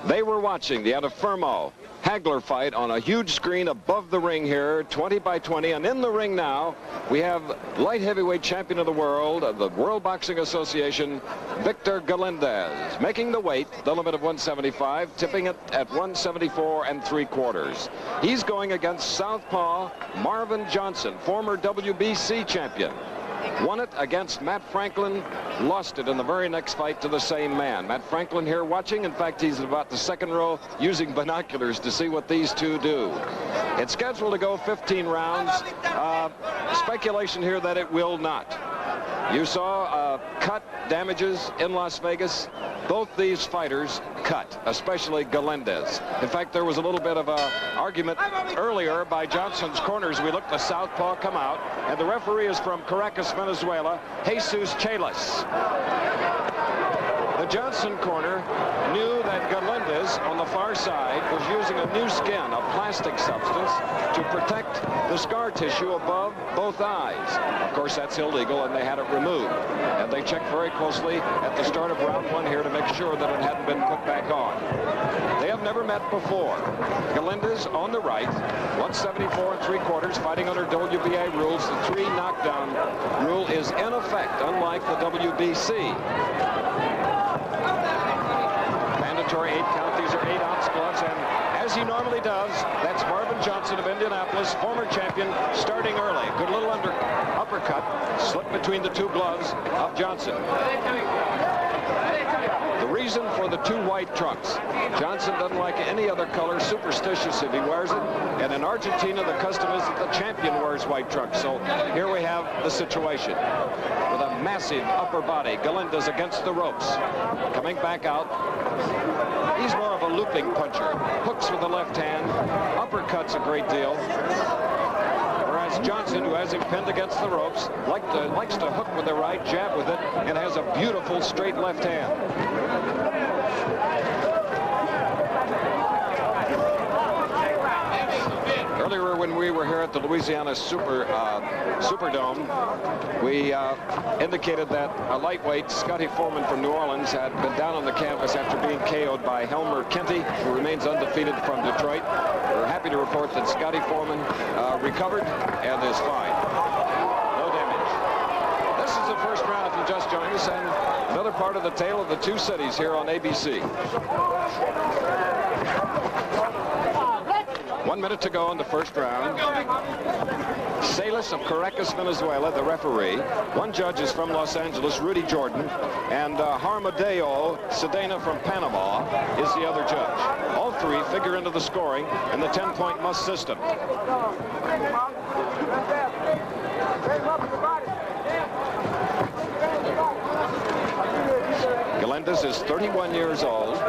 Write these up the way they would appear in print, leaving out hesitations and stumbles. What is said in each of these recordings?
They were watching the Adafermo Hagler fight on a huge screen above the ring here, 20 by 20. And in the ring now, we have light heavyweight champion of the world of the World Boxing Association, Victor Galindez, making the weight, the limit of 175, tipping it at 174 3/4. He's going against southpaw Marvin Johnson, former WBC champion. Won it against Matt Franklin, lost it in the very next fight to the same man. Matt Franklin here watching. In fact, he's about the second row using binoculars to see what these two do. It's scheduled to go 15 rounds. Speculation here that it will not. You saw cut damages in Las Vegas. Both these fighters cut, especially Galindez. In fact, there was a little bit of an argument earlier by Johnson's corners. We looked the southpaw come out, and the referee is from Caracas, Venezuela, Jesus Chelas. The Johnson corner knew that Galindez on the far side was using a new skin, a plastic substance, to protect the scar tissue above both eyes. Of course, that's illegal, and they had it removed. And they checked very closely at the start of round 1 here to make sure that it hadn't been put back on. They have never met before. Galindez on the right, 174 3/4, fighting under WBA rules. The 3 knockdown rule is in effect, unlike the WBC. Mandatory 8 count. These are 8-ounce gloves, and as he normally does, that's Marvin Johnson of Indianapolis, former champion, starting early. Good little uppercut, slipped between the 2 gloves of Johnson. The reason for the 2 white trunks: Johnson doesn't like any other color, superstitious if he wears it, and in Argentina the custom is that the champion wears white trunks. So here we have the situation with a massive upper body. Galindez against the ropes, coming back out. He's more of a looping puncher, hooks with the left hand, uppercuts a great deal. Whereas Johnson, who has him pinned against the ropes, likes to hook with the right, jab with it, and has a beautiful straight left hand. Earlier, when we were here at the Louisiana Superdome, we indicated that a lightweight, Scotty Foreman from New Orleans, had been down on the canvas after being KO'd by Helmer Kenty, who remains undefeated from Detroit. We're happy to report that Scotty Foreman recovered and is fine. No damage. This is the first round if you just joined us, and another part of the tale of the 2 cities here on ABC. 1 minute to go in the first round. Salas of Caracas, Venezuela, the referee. 1 judge is from Los Angeles, Rudy Jordan, and Harmadeo Sedena from Panama is the other judge. All 3 figure into the scoring in the 10-point must system. Galindez is 31 years old.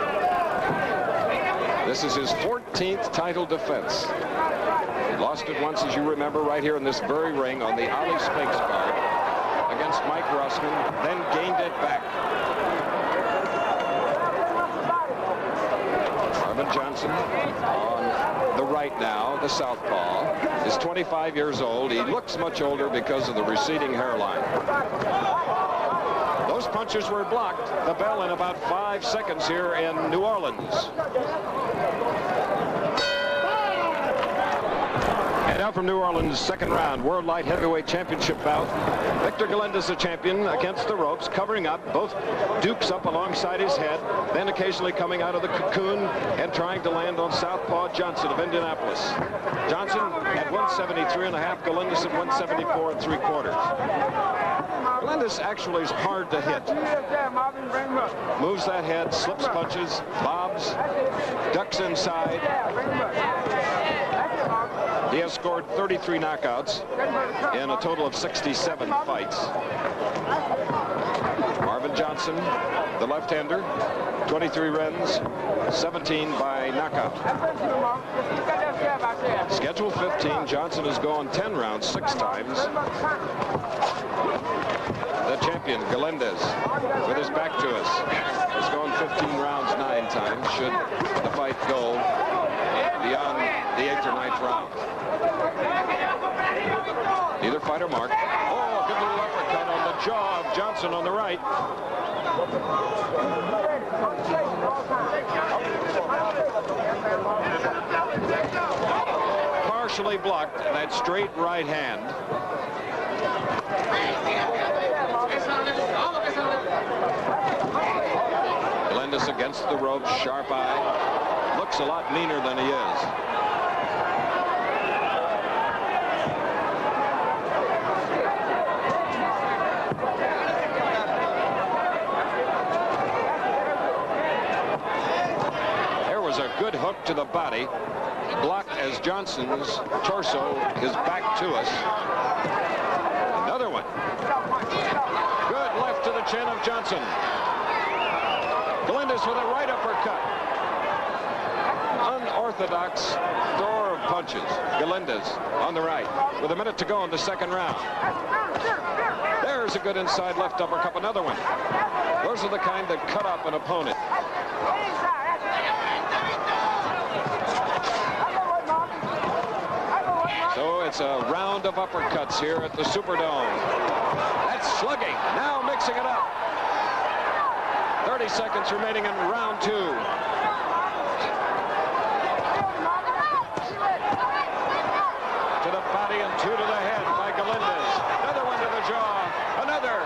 This is his 14th title defense. He lost it once, as you remember, right here in this very ring on the Ali Spinks card against Mike Rossman, then gained it back. Marvin Johnson on the right now, the southpaw, is 25 years old. He looks much older because of the receding hairline. Those punches were blocked. The bell in about 5 seconds here in New Orleans. And now from New Orleans, second round, World Light Heavyweight Championship bout. Victor Galindez, the champion, against the ropes, covering up, both dukes up alongside his head, then occasionally coming out of the cocoon and trying to land on southpaw Johnson of Indianapolis. Johnson at 173.5, Galindez at 174 3/4. Galindez actually is hard to hit. Moves that head, slips punches, bobs, ducks inside. He has scored 33 knockouts in a total of 67 fights. Marvin Johnson, the left-hander, 23 wins, 17 by knockout. Schedule 15, Johnson has gone 10 rounds 6 times. The champion, Galindez, with his back to us, has gone 15 rounds 9 times, should the fight go beyond the 8th or 9th round. Neither fighter marked. Oh, good little uppercut on the jaw of Johnson on the right. partially blocked that straight right hand. Galindez against the ropes, sharp eye. Looks a lot meaner than he is. There was a good hook to the body, blocked as Johnson's torso is back to us. Another one. Good left to the chin of Johnson. Galindez with a right uppercut. Unorthodox thrower of punches. Galindez on the right with a minute to go in the second round. There's a good inside left uppercut, another one. Those are the kind that cut up an opponent. So it's a round of uppercuts here at the Superdome. That's slugging. Now mixing it up. 30 seconds remaining in round 2. To the body and 2 to the head by Galindez. Another one to the jaw. Another.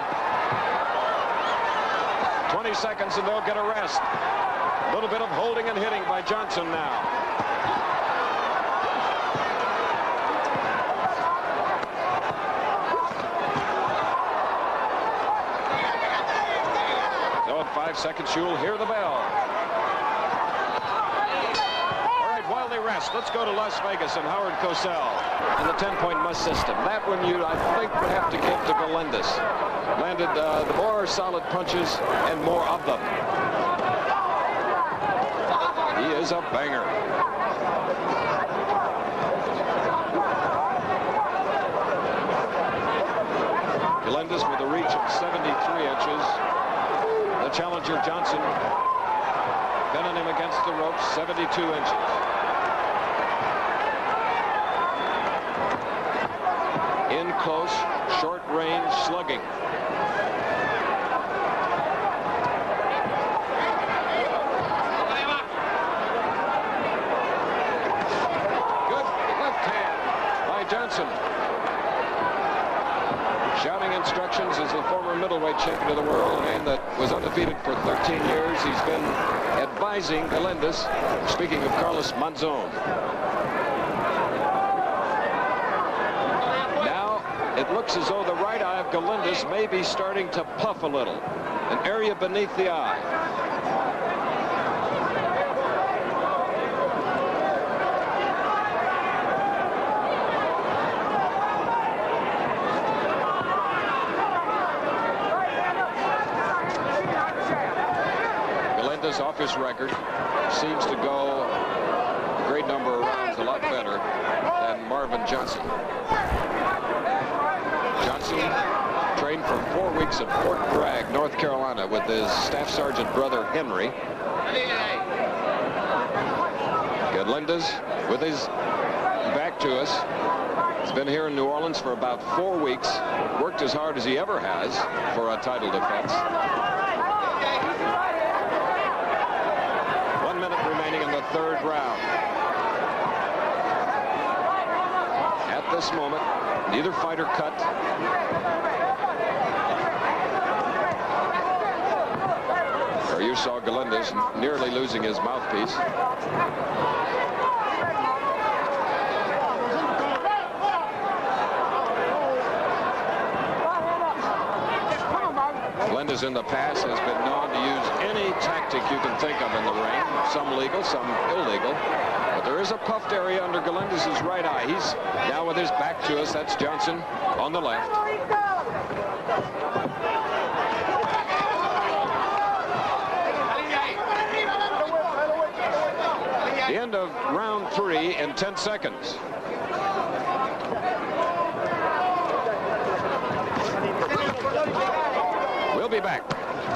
20 seconds and they'll get a rest. A little bit of holding and hitting by Johnson now. So in 5 seconds you'll hear the bell. All right, while they rest, let's go to Las Vegas and Howard Cosell and the 10-point must system. That one you, I think, would have to give to Galindez. Landed the more solid punches and more of them. He is a banger. Galindez with a reach of 73 inches. The challenger Johnson pinning him against the ropes, 72 inches. In close, short range slugging. Good left hand by Johnson. Shouting instructions as the former middleweight champion of the world, a man that was undefeated for 13 years. He's been advising Galindez, speaking of Carlos Monzon. Now it looks as though the right eye of Galindez may be starting to puff a little, an area beneath the eye. Off his record, seems to go a great number of rounds a lot better than Marvin Johnson. Johnson trained for 4 weeks at Fort Bragg, North Carolina, with his staff sergeant brother Henry. Galindez with his back to us. He's been here in New Orleans for about 4 weeks, worked as hard as he ever has for a title defense. 1 minute remaining in the third round. At this moment, neither fighter cut. Or you saw Galindez nearly losing his mouthpiece. Galindez in the past has been known to use any tactic you can think of in the ring, some legal, some illegal. But there is a puffed area under Galindez's right eye. He's now with his back to us. That's Johnson on the left. The end of round 3 in 10 seconds. We'll be back.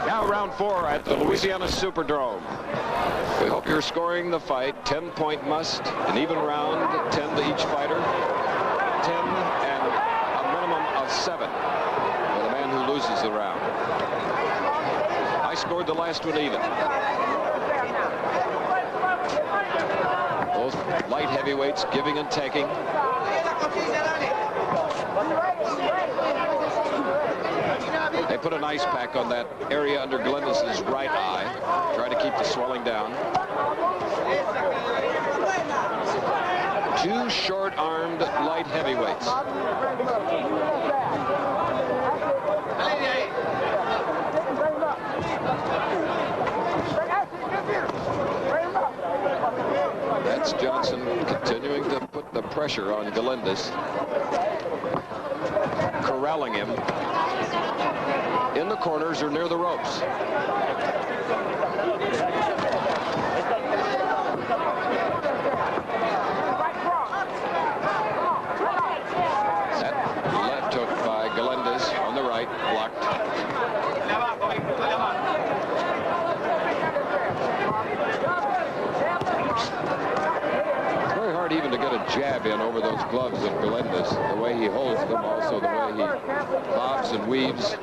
Now round 4 at the Louisiana Superdome. We hope you're scoring the fight. 10-point must, an even round, 10 to each fighter. 10 and a minimum of 7 for the man who loses the round. I scored the last one even. Both light heavyweights giving and taking. They put an ice pack on that area under Galindez's right eye, try to keep the swelling down. Two short-armed light heavyweights. That's Johnson continuing to put the pressure on Galindez, corralling him in the corners or near the ropes. That left hook by Galindez on the right, blocked. Very hard even to get a jab in over those gloves of Galindez. The way he holds them, also the way he bobs and weaves.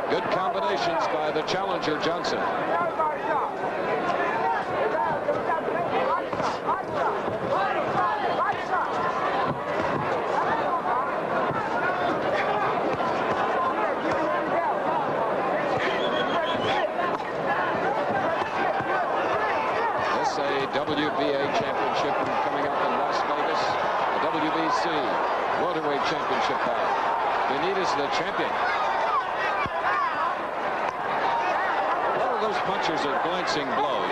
Good combinations by the challenger, Johnson. This a WBA championship coming up in Las Vegas. The WBC welterweight championship bout. Galindez is the champion. Those punches are glancing blows.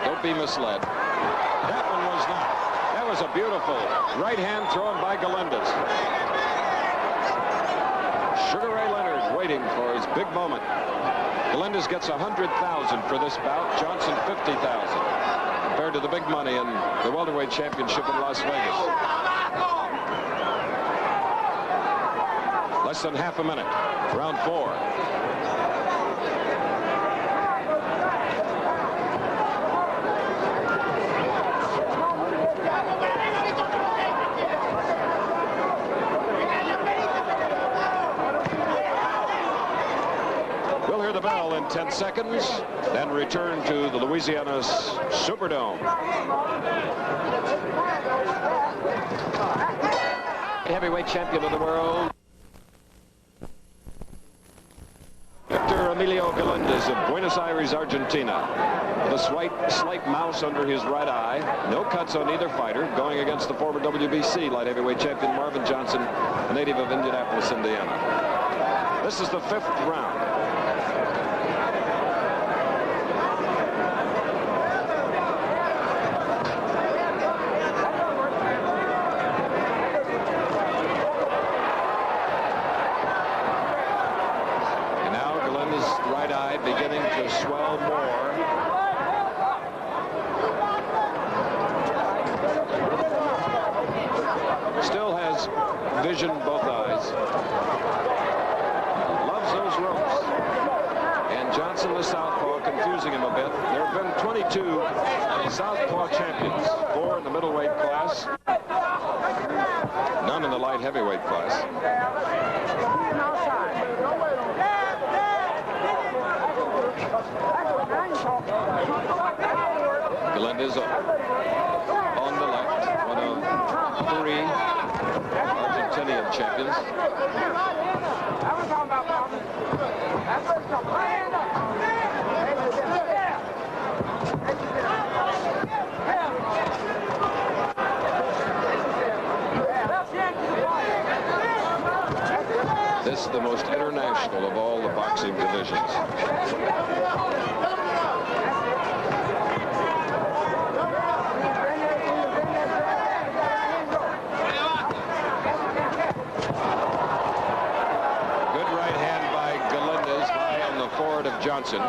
Don't be misled. That one was not. That was a beautiful right hand thrown by Galindez. Sugar Ray Leonard waiting for his big moment. Galindez gets $100,000 for this bout. Johnson $50,000 compared to the big money in the welterweight championship in Las Vegas. Less than half a minute. Round 4. The bell in 10 seconds, then return to the Louisiana Superdome. Heavyweight champion of the world, Victor Emilio Galindez of Buenos Aires, Argentina. With a slight mouse under his right eye, no cuts on either fighter, going against the former WBC light heavyweight champion Marvin Johnson, a native of Indianapolis, Indiana. This is the 5th round. Beginning to swell more. Still has vision both eyes. Loves those ropes. And Johnson, the southpaw, confusing him a bit. There have been 22 southpaw champions, 4 in the middleweight class, none in the light heavyweight class. Galindez on the left, one of 3 Argentinian champions. This is the most international of all the boxing divisions. Johnson.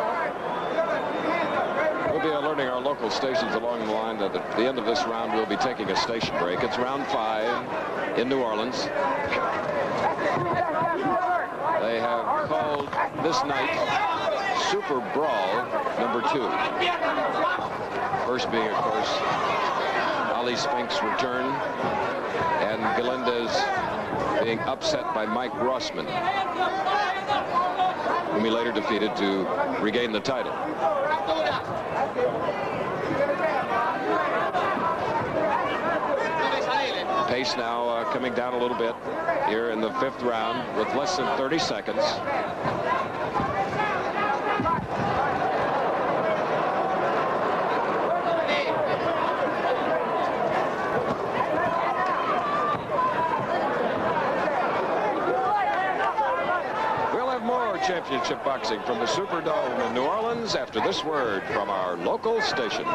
We'll be alerting our local stations along the line that at the end of this round we'll be taking a station break. It's round 5 in New Orleans. They have called this night Super Brawl number 2. First being, of course, Ali Spink's return and Galindez being upset by Mike Rossman, whom he later defeated to regain the title. Pace now coming down a little bit here in the 5th round with less than 30 seconds. We'll have more championship boxing from the Superdome in New Orleans after this word from our local stations.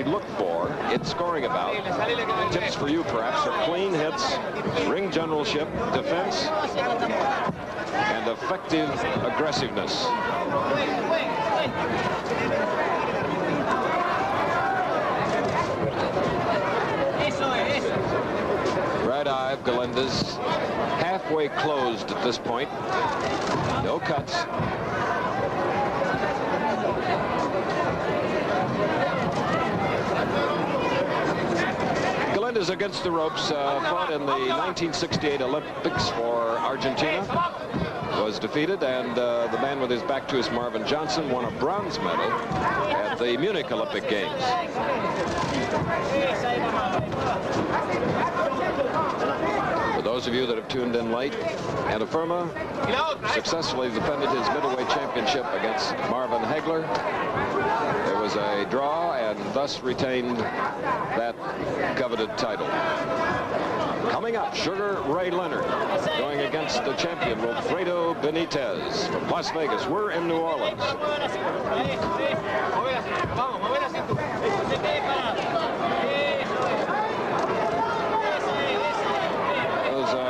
Look for in scoring about. Tips for you perhaps are clean hits, ring generalship, defense, and effective aggressiveness. Right eye of Galindez, halfway closed at this point. No cuts. Galindez against the ropes, fought in the 1968 Olympics for Argentina, was defeated, and the man with his back to us, Marvin Johnson, won a bronze medal at the Munich Olympic Games. For those of you that have tuned in late, Anafirma successfully defended his middleweight championship against Marvin Hagler. There was a draw and thus retained that coveted title. Coming up, Sugar Ray Leonard going against the champion Wilfredo Benitez from Las Vegas. We're in New Orleans.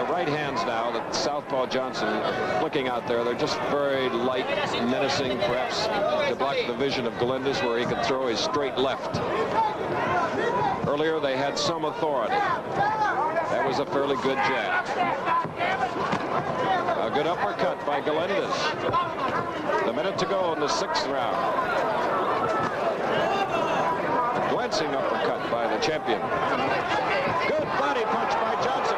Right hands now that Southpaw Johnson are flicking out there. They're just very light, menacing, perhaps to block the vision of Galindez where he can throw his straight left. Earlier they had some authority. That was a fairly good jab. A good uppercut by Galindez. The minute to go in the 6th round. Glancing uppercut by the champion. Good body punch by Johnson.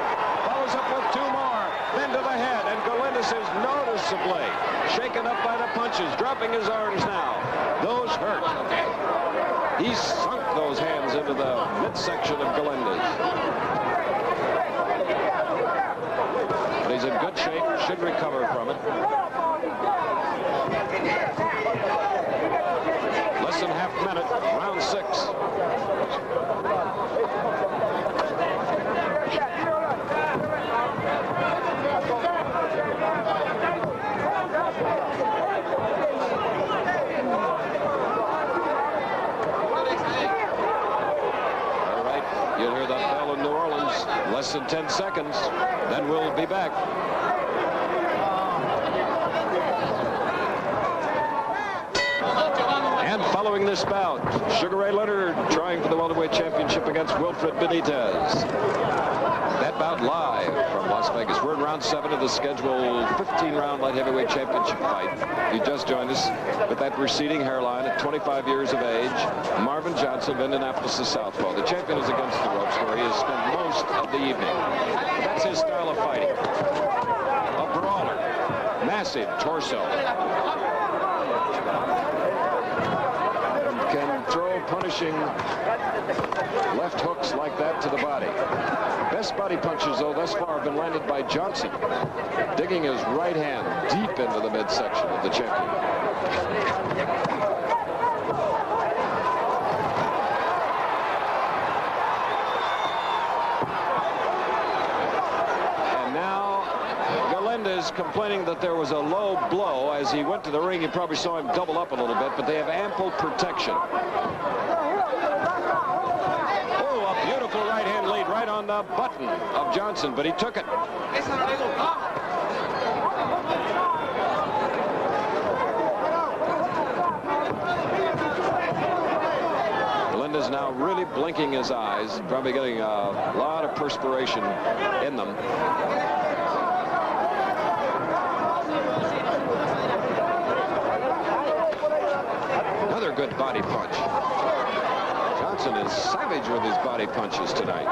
Up with 2 more, then to the head, and Galindez is noticeably shaken up by the punches, dropping his arms now. Those hurt. He sunk those hands into the midsection of Galindez. But he's in good shape, should recover from it. Less than half a minute, round 6. Less than 10 seconds, then we'll be back. And following this bout, Sugar Ray Leonard trying for the welterweight championship against Wilfred Benitez. That bout live from Las Vegas. We're in round 7 of the scheduled 15-round light heavyweight championship fight. You just joined us with that receding hairline at 25 years of age. Marvin Johnson of Indianapolis, the southpaw. The champion is against the ropes where he has spent most of the evening. That's his style of fighting. A brawler. Massive torso. Can throw punishing left hooks like that to the body. Best body punches, though, thus far have been landed by Johnson, digging his right hand deep into the midsection of the champion. And now Galindez complaining that there was a low blow. As he went to the ring, you probably saw him double up a little bit, but they have ample protection. Right-hand lead right on the button of Johnson, but he took it. Galindez now really blinking his eyes, probably getting a lot of perspiration in them. Another good body punch. Johnson is savage with his body punches tonight.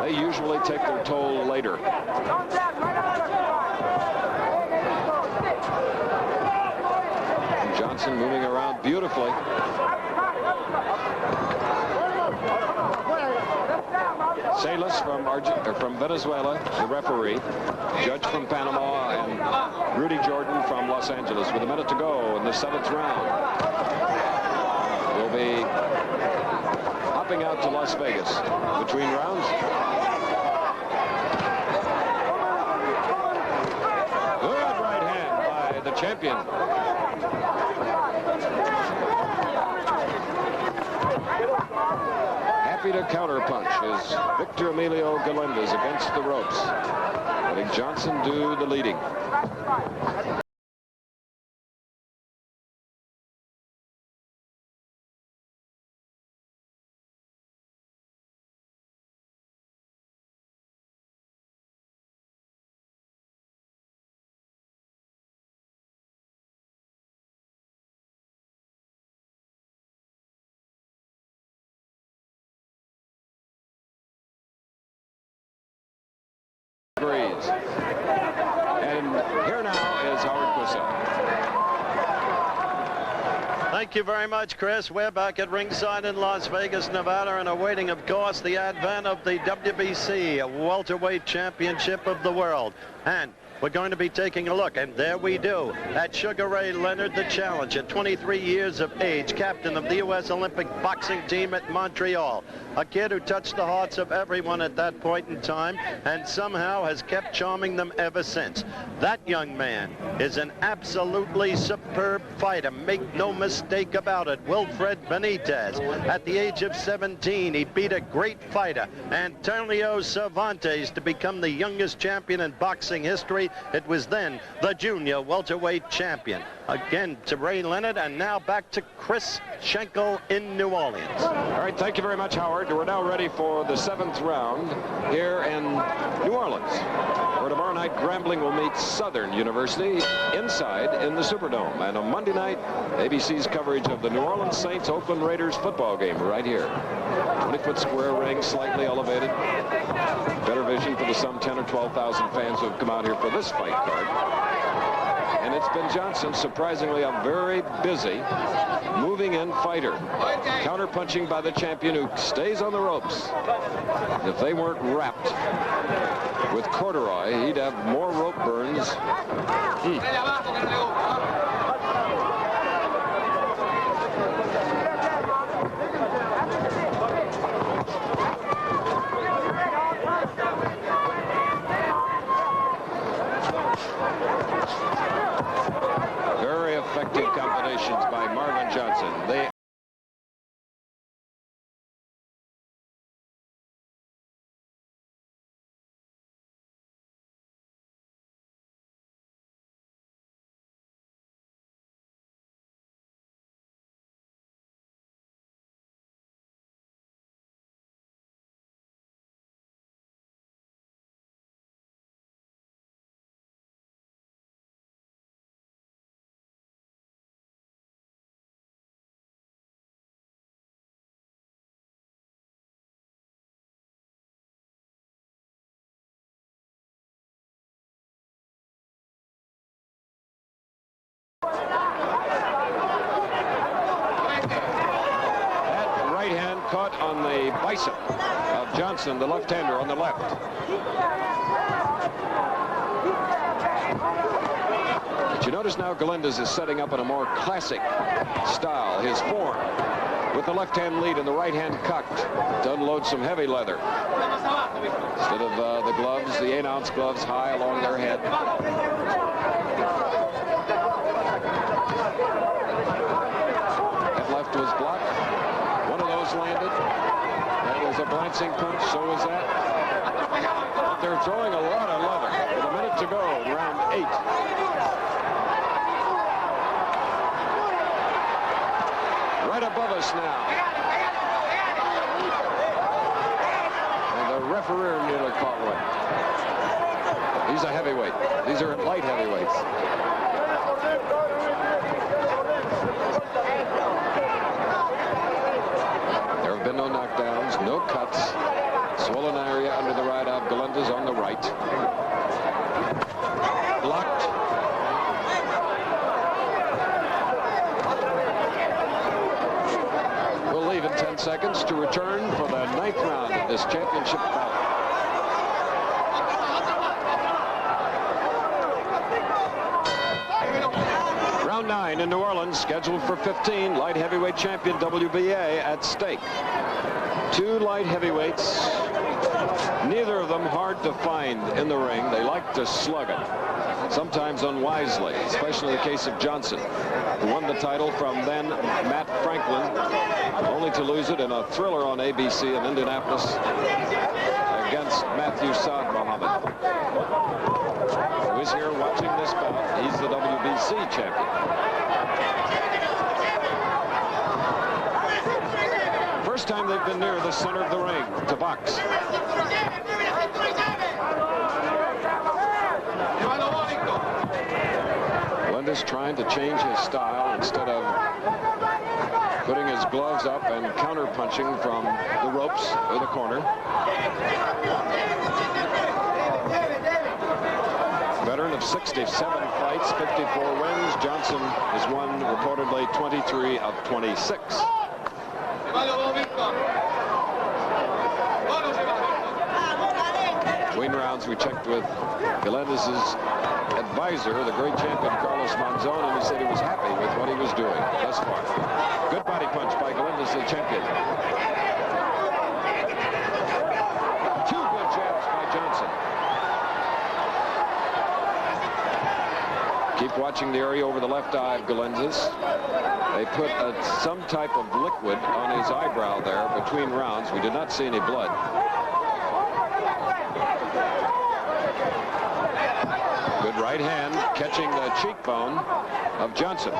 They usually take their toll later. And Johnson moving around beautifully. Salas from Venezuela, the referee. Judge from Panama, and Rudy Jordan from Los Angeles. With a minute to go in the 7th round. We'll be hopping out to Las Vegas between rounds. Good right hand by the champion. Happy to counterpunch is Victor Emilio Galindez against the ropes. Letting Johnson do the leading. And here now is Howard Cosell. Thank you very much, Chris. We're back at ringside in Las Vegas, Nevada, and awaiting, of course, the advent of the WBC welterweight championship of the world. And we're going to be taking a look, and there we do, at Sugar Ray Leonard, the challenger, 23 years of age, captain of the U.S. Olympic boxing team at Montreal. A kid who touched the hearts of everyone at that point in time and somehow has kept charming them ever since. That young man is an absolutely superb fighter. Make no mistake about it. Wilfred Benitez. At the age of 17, he beat a great fighter, Antonio Cervantes, to become the youngest champion in boxing history. It was then the junior welterweight champion. Again to Ray Leonard, and now back to Chris Schenkel in New Orleans. All right, thank you very much, Howard. We're now ready for the 7th round here in New Orleans, where tomorrow night Grambling will meet Southern University inside in the Superdome. And on Monday night, ABC's coverage of the New Orleans Saints Oakland Raiders football game right here. 20-foot square ring, slightly elevated. Better vision for the some 10 or 12,000 fans who have come out here for this fight card. And it's been Johnson, surprisingly a very busy, moving-in fighter. Counter-punching by the champion who stays on the ropes. If they weren't wrapped with corduroy, he'd have more rope burns. Very effective combinations by Marvin Johnson. They caught on the bicep of Johnson, the left-hander on the left. But you notice now Galindez is setting up in a more classic style, his form, with the left hand lead and the right hand cocked to unload some heavy leather. Instead of the gloves, the 8-ounce gloves high along their head. That left was blocked. One of those landed. That was a glancing punch, so was that. But they're throwing a lot of leather with a minute to go in round 8. Right above us now. And the referee nearly caught one. He's a heavyweight. These are light heavyweights. rounds, no cuts. Swollen area under the right of Galindez on the right. Blocked. We'll leave in 10 seconds to return for the 9th round of this championship bout. Round 9 in New Orleans, scheduled for 15. Light heavyweight champion WBA at stake. 2 light heavyweights, neither of them hard to find in the ring. They like to slug it, sometimes unwisely, especially in the case of Johnson, who won the title from then Matt Franklin, only to lose it in a thriller on ABC in Indianapolis against Matthew Saad Muhammad, who is here watching this bout. He's the WBC champion. First time they've been near the center of the ring to box. Galindez trying to change his style. Instead of putting his gloves up and counter punching from the ropes or the corner. Veteran of 67 fights, 54 wins. Johnson has won reportedly 23 of 26. Between rounds, we checked with Galindez's advisor, the great champion Carlos Monzon, and he said he was happy with what he was doing thus far. Good body punch by Galindez, the champion. 2 good jabs by Johnson. Keep watching the area over the left eye of Galindez. They put some type of liquid on his eyebrow there between rounds. We did not see any blood. Good right hand catching the cheekbone of Johnson.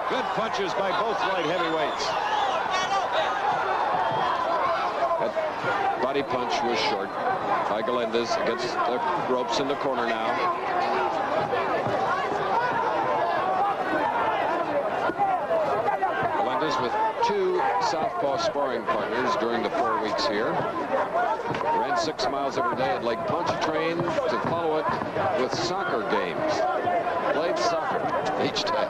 Good punches by both light heavyweights. That body punch was short by Galindez against the ropes in the corner now. Galindez with 2 southpaw sparring partners during the 4 weeks here. Ran 6 miles every day at Lake Pontchartrain to follow it with soccer games. Played soccer each day.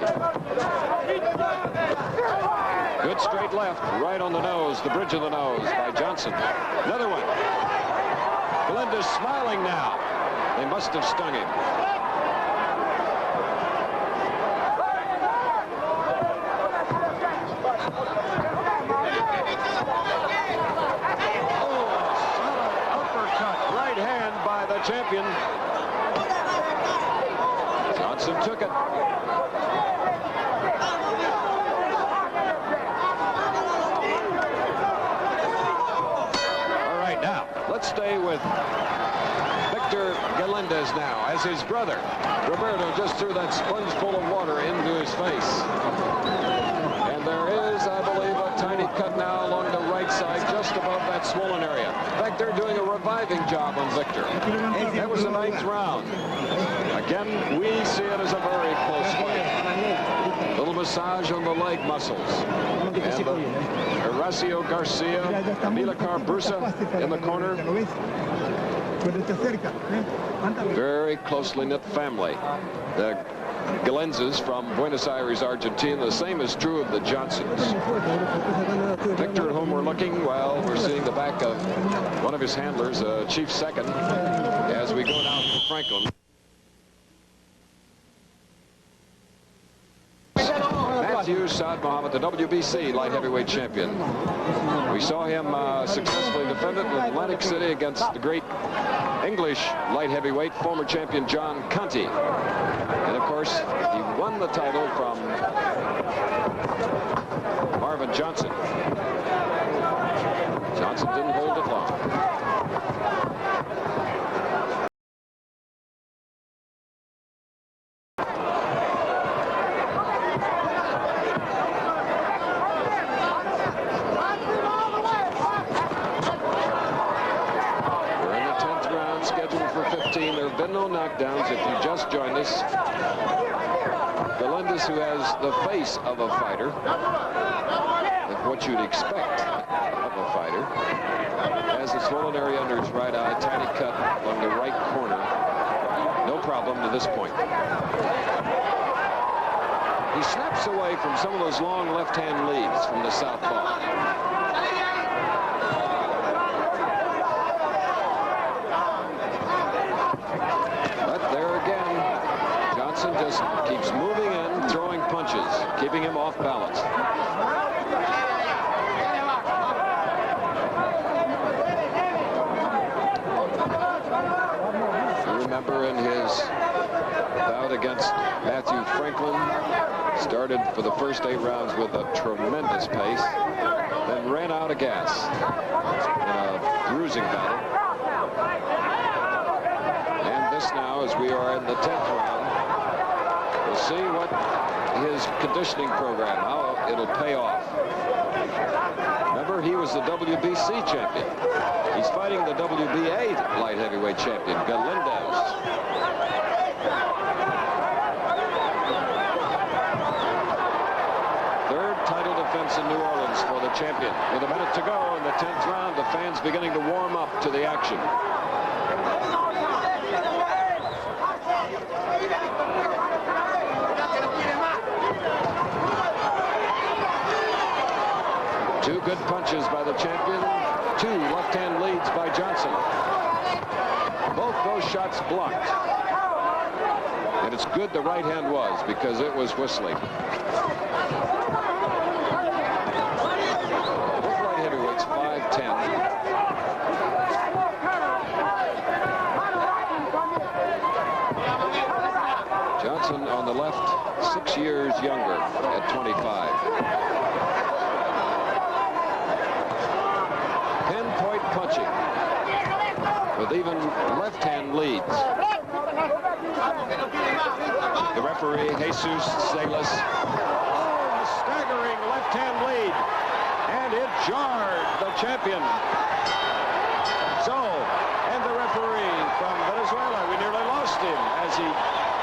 Good straight left, right on the nose, the bridge of the nose by Johnson. Another one. Galindez smiling now. They must have stung him. Champion. Johnson took it. All right, now let's stay with Victor Galindez now, as his brother Roberto just threw that sponge full of water into his face. And there is, I believe, a tiny cut now along the right side, just above that swollen area. In fact, they're doing a reviving job on Victor. That was the 9th round. Again, we see it as a very close fight. Little massage on the leg muscles. And Horacio Garcia, Amilcar Brusa in the corner. Very closely knit family. The Galindez from Buenos Aires, Argentina. The same is true of the Johnsons. Victor, at whom we're looking, well, we're seeing the back of one of his handlers, Chief Second, as we go down to Franklin. Matthew Saad Muhammad, the WBC light heavyweight champion. We saw him successfully defend it in Atlantic City against the great English light heavyweight, former champion John Conte. And of course, he won the title from Marvin Johnson. Johnson didn't hold it long. We're in the 10th round, scheduled for 15. They're have been no knockdowns. If you just joined us, Galindez, who has the face of a fighter, like what you'd expect of a fighter, has a swollen area under his right eye, tiny cut on the right corner. No problem to this point. He snaps away from some of those long left-hand leads from the southpaw. But there again, Johnson just keeps moving in, throwing punches, keeping him off balance. You remember in his bout against Matthew Franklin, started for the first 8 rounds with a tremendous pace, then ran out of gas in a bruising battle. And this now, as we are in the 10th round, we'll see what his conditioning program, how it'll pay off. Remember, he was the WBC champion. He's fighting the WBA light heavyweight champion, Galindez. Title defense in New Orleans for the champion. With a minute to go in the 10th round, the fans beginning to warm up to the action. Two good punches by the champion, 2 left-hand leads by Johnson. Both those shots blocked. And it's good the right hand was, because it was whistling. Johnson on the left, 6 years younger at 25. Pinpoint punching with even left-hand leads. The referee, Jesus Salas. Oh, a staggering left-hand lead. And it jarred the champion. So, and the referee from Venezuela, we nearly lost him as he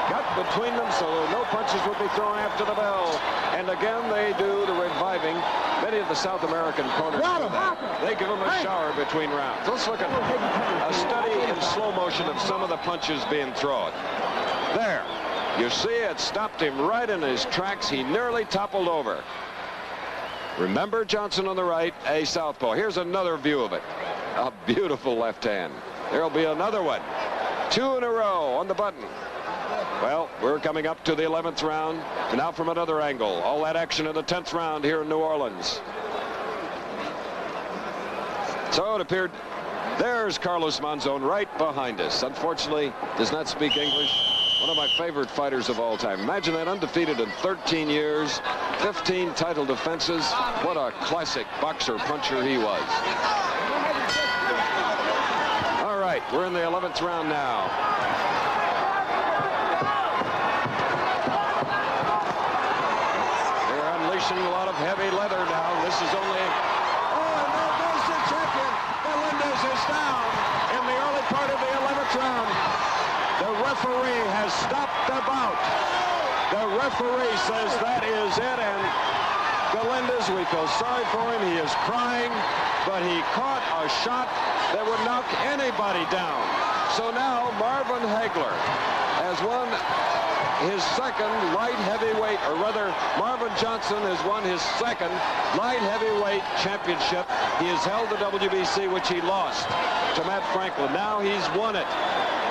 got between them, so no punches would be thrown after the bell. And again, they do the reviving. Many of the South American corners do that. They give him a shower between rounds. Let's look at a study in slow motion of some of the punches being thrown. There, you see it stopped him right in his tracks. He nearly toppled over. Remember Johnson on the right, a southpaw. Here's another view of it. A beautiful left hand. There'll be another one. 2 in a row on the button. Well, we're coming up to the 11th round. Now from another angle. All that action in the 10th round here in New Orleans. So it appeared, there's Carlos Monzon right behind us. Unfortunately, does not speak English. One of my favorite fighters of all time. Imagine that, undefeated in 13 years, 15 title defenses. What a classic boxer puncher he was. All right, we're in the 11th round now. They're unleashing a lot of heavy leather now. This is only... Oh, and there goes the champion. Galindez is down in the early part of the 11th round. The referee has stopped the bout. The referee says that is it, and Galindez, we feel sorry for him. He is crying, but he caught a shot that would knock anybody down. So now Marvin Hagler has won his second light heavyweight, or rather Marvin Johnson has won his second light heavyweight championship. He has held the WBC, which he lost to Matt Franklin. Now he's won it.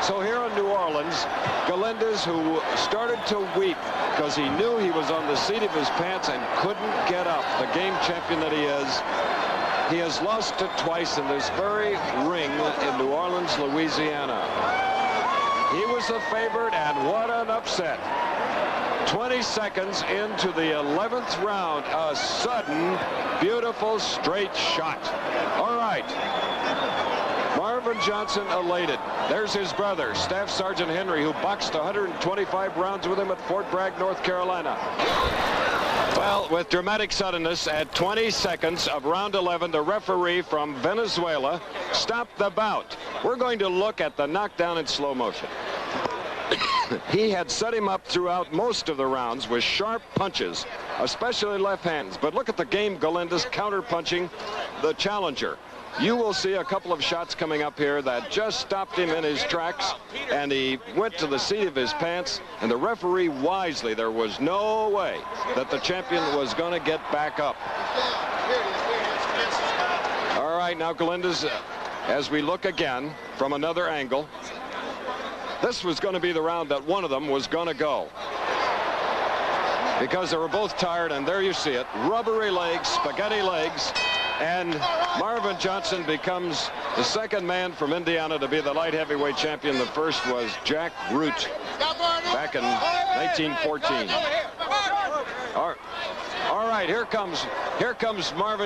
So here in New Orleans, Galindez, who started to weep because he knew he was on the seat of his pants and couldn't get up, the game champion that he has lost it twice in this very ring in New Orleans, Louisiana. He was the favorite, and what an upset. 20 seconds into the 11th round, a sudden, beautiful, straight shot. All right. Marvin Johnson elated. There's his brother, Staff Sergeant Henry, who boxed 125 rounds with him at Fort Bragg, North Carolina. Well, with dramatic suddenness, at 20 seconds of round 11, the referee from Venezuela stopped the bout. We're going to look at the knockdown in slow motion. he had set him up throughout most of the rounds with sharp punches, especially left hands. But look at the game Galindez counter-punching the challenger. You will see a couple of shots coming up here that just stopped him in his tracks, and he went to the seat of his pants, and the referee wisely, there was no way that the champion was going to get back up. All right, now Galindez, as we look again from another angle, this was going to be the round that one of them was going to go, because they were both tired, and there you see it, rubbery legs, spaghetti legs, and Marvin Johnson becomes the second man from Indiana to be the light heavyweight champion. The first was Jack Root back in 1914. All right, here comes Marvin.